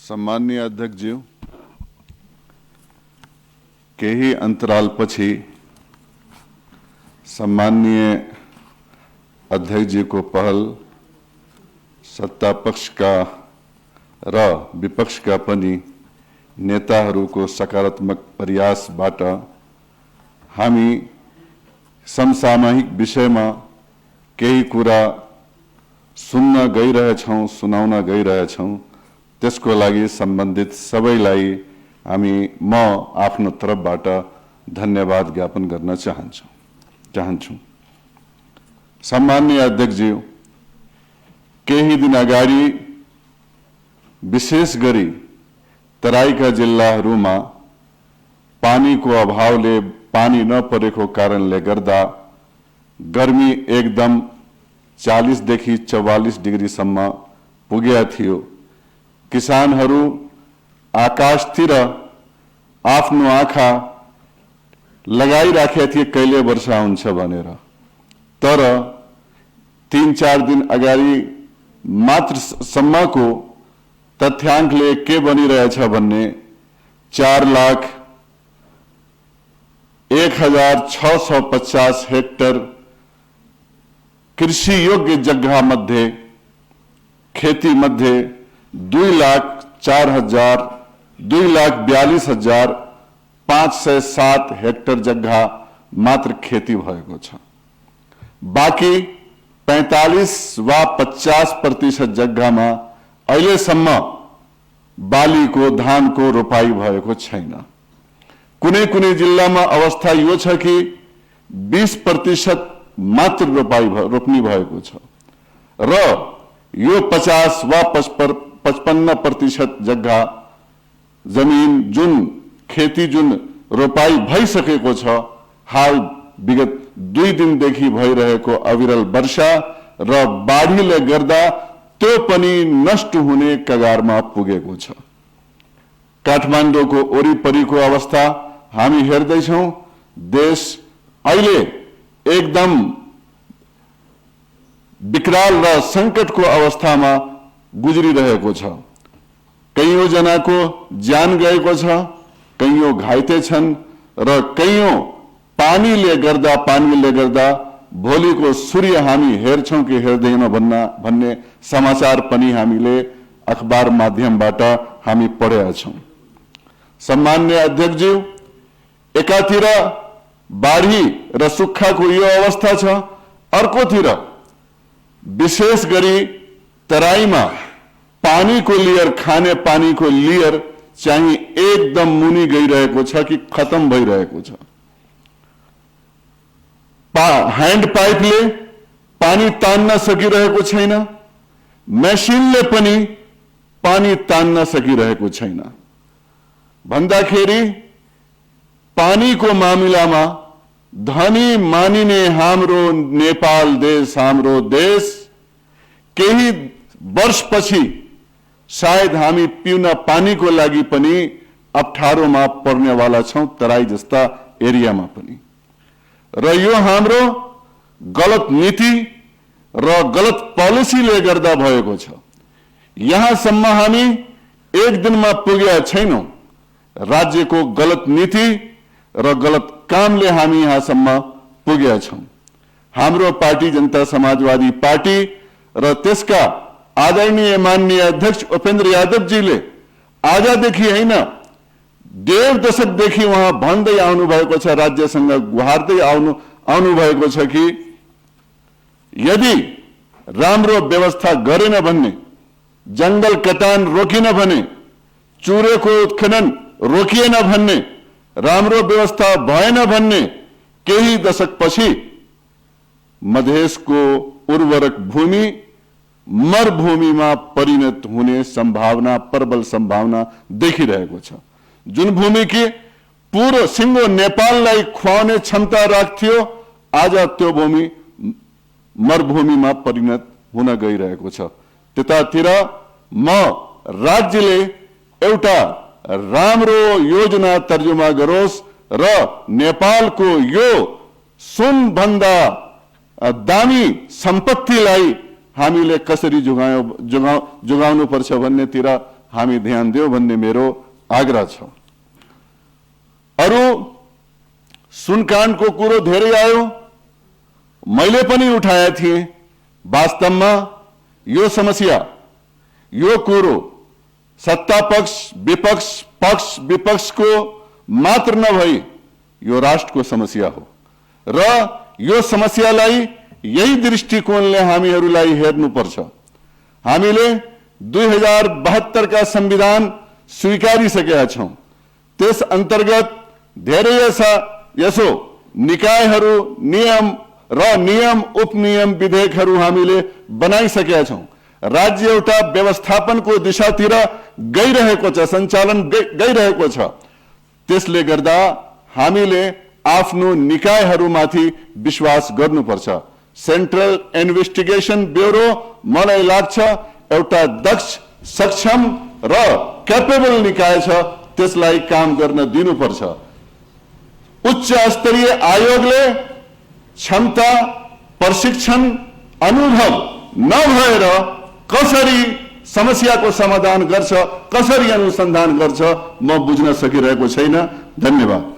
सम्माननीय अध्यक्षज्यू, केही अन्तरालपछि सम्माननीय अध्यक्षजीको पहल सत्ता पक्षका र विपक्षका पनि नेताहरूको सकारात्मक प्रयासबाट हामी समसामयिक विषयमा केही कुरा सुन्न गइरहेछौं, सुनाउन गइरहेछौं। त्यसको लागि सम्बन्धित सबैलाई म आफ्नो तर्फबाट धन्यवाद ज्ञापन गर्न चाहन्छु। सम्माननीय अध्यक्षज्यू, केही दिन अगाडि विशेष गरी तराईका जिल्लाहरूमा पानीको अभावले पानी नपरेको कारणले गर्दा गर्मी एकदम 40 देखि 44 डिग्रीसम्म पुगेका थियो। किसानहरू आकाशतिर आफ्नो आँखा लगाइराखेका थिए कहिले वर्षा हुन्छ भनेर, तर 3-4 दिन अगाडि मात्र सम्मको तथ्याङ्कले के बनिरहेछ भन्ने 4,01,650 हेक्टर कृषि योग्य जग्गा मध्ये खेती मध्ये 2,42,507 हेक्टर जग्गा मात्र खेती भएको छ। बाँकी 45 वा 50% जग्गामा अहिलेसम्म बालीको धानको रोपाई भएको छैन। कुनै कुनै जिल्लामा अवस्था यो छ कि 20% मात्र रोप्नी भएको छ र यो 50 वा 55% जग्गा जमिन जुन खेती जुन रोपाई भइसकेको छ, हाल विगत 2 दिनदेखि भइरहेको अविरल वर्षा र बाढीले गर्दा त्यो पनि नष्ट हुने कगारमा पुगेको छ। काठमाडौँको वरिपरिको अवस्था हामी हेर्दैछौं। देश अहिले एकदम विकराल र संकटको अवस्थामा गुज्रिरहेको छ। कयौं जनाको ज्यान गएको छ, कयौं घाइते छन् र कयौं पानीले गर्दा भोलिको सूर्य हामी हेर्छौं कि हेर्दैन भन्ने समाचार पनि हामीले अखबार माध्यमबाट हामी पढेका छौं। सम्माननीय अध्यक्षज्यू, एकातिर बाढी र सुक्खाको यो अवस्था छ, अर्कोतिर विशेष गरी तराईमा पानीको लेयर, खाने पानीको लेयर चाहिँ एकदम मुनि गइरहेको छ कि खत्म भइरहेको छ। ह्यान्ड पाइपले पानी तान्न सकिरहेको छैन, मेसिनले पनि पानी तान्न सकिरहेको छैन। भन्दाखेरि पानीको मामिलामा धनी मानिने हाम्रो नेपाल देश केही वर्षपछि सायद हामी पिउन पानीको लागि पनि अप्ठ्यारोमा पर्नेवाला छौं, तराई जस्ता एरियामा पनि। र यो हाम्रो गलत नीति र गलत पोलिसीले गर्दा भएको छ। यहाँसम्म हामी एक दिनमा पुगेका छैनौं। राज्यको गलत नीति र गलत कामले हामी यहाँसम्म पुगेका छौं। हाम्रो पार्टी जनता समाजवादी पार्टी र त्यसका आदरणीय माननीय अध्यक्ष उपेन्द्र यादवजीले आजदेखि होइन, 1.5 दशकदेखि उहाँ भन्दै आउनु भएको छ, राज्यसँग गुहार्दै आउनु भएको छ कि यदि राम्रो व्यवस्था गरेन भने, जंगल कटान रोकिन भने, चुरेको उत्खनन रोकिएन भन्ने, राम्रो व्यवस्था भएन भन्ने, केही दशकपछि मधेसको उर्वरक भूमि मरुभूमिमा परिणत हुने संभावना, प्रबल संभावना देखिरहेको छ। जुन भूमि कि पूरो सिंगो नेपाललाई खुवाउने क्षमता राख्थ्यो, आज त्यो भूमि मरुभूमिमा परिणत हुन गइरहेको छ। त्यतातिर राज्यले एउटा राम्रो योजना तर्जुमा गरोस् र नेपालको यो सुन भन्दा दामी सम्पत्तिलाई हामीले कसरी जोगाउनु पर्छ भन्नेतिर हामी ध्यान दियो भन्ने मेरो आग्रह छ। अरु सुनकाण्डको कुरो धेरै आयो, मैले पनि उठाए थिए। वास्तवमा यो समस्या, यो कुरो सत्ता पक्ष विपक्षको मात्र नभई यो राष्ट्रको समस्या हो र यो समस्यालाई यही दृष्टिकोणले हामीहरूलाई हेर्नुपर्छ। हामीले 2072 का संविधान स्वीकारिसकेका छौं। त्यस अन्तर्गत धेरै यसो निकायहरू, नियम उपनियम विधेयकहरू हामीले बनाइसकेका छौं। राज्य एउटा व्यवस्थापनको दिशातिर गइरहेको छ, सञ्चालन गइरहेको छ। त्यसले गर्दा हामीले आफ्नो निकायहरूमाथि विश्वास गर्नुपर्छ। सेन्ट्रल इन्भेस्टिगेसन ब्युरो मलाई लाग्छ एउटा दक्ष, सक्षम र क्यापेबल निकाय छ, त्यसलाई काम गर्न दिनुपर्छ। उच्च स्तरीय आयोगले क्षमता, प्रशिक्षण, अनुभव नभएर कसरी समस्याको समाधान गर्छ, कसरी अनुसन्धान गर्छ, म बुझ्न सकिरहेको छैन। धन्यवाद।